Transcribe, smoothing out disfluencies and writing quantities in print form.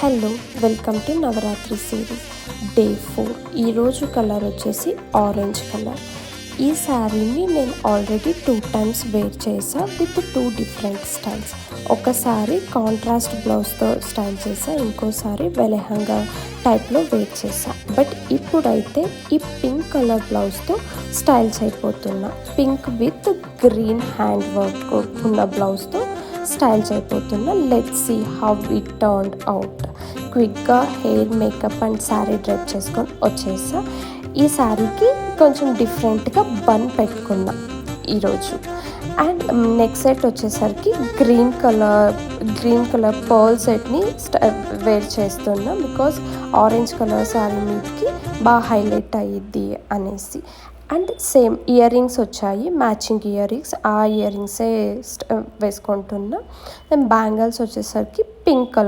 Hello, welcome to Navratri series day 4. ఈరోజు colour వచ్చేసి orange colour. ఈ శారీని నేను ఆల్రెడీ 2 times వేర్ చేసా విత్ 2 different స్టైల్స్. ఒకసారి కాంట్రాస్ట్ బ్లౌజ్తో స్టైల్ చేసా, ఇంకోసారి వెలెహంగా టైప్లో వేర్ చేసా. బట్ ఇప్పుడైతే ఈ పింక్ కలర్ బ్లౌజ్తో స్టైల్ చేయబోతున్నా. Pink with green hand work ఉన్న బ్లౌజ్తో స్టైల్ చేయబోతున్నా. Let's see how it turned out. క్విక్గా hair, makeup and sari drape చేసుకొని వచ్చేసా. ఈ శారీకి కొంచెం డిఫరెంట్గా బన్ పెట్టుకున్నా ఈరోజు. అండ్ నెక్స్ట్ సెట్ వచ్చేసరికి గ్రీన్ కలర్ పర్ల్ సెట్ని వేర్ చేస్తున్నా, బికాస్ ఆరెంజ్ కలర్ శారీ మీదకి బాగా హైలైట్ అయ్యిద్ది అనేసి. అండ్ సేమ్ ఇయర్ రింగ్స్ వచ్చాయి, మ్యాచింగ్ ఇయర్ రింగ్స్. ఆ ఇయర్ రింగ్సే వేసుకుంటున్నా. అండ్ బ్యాంగిల్స్ వచ్చేసరికి పింక్ కలర్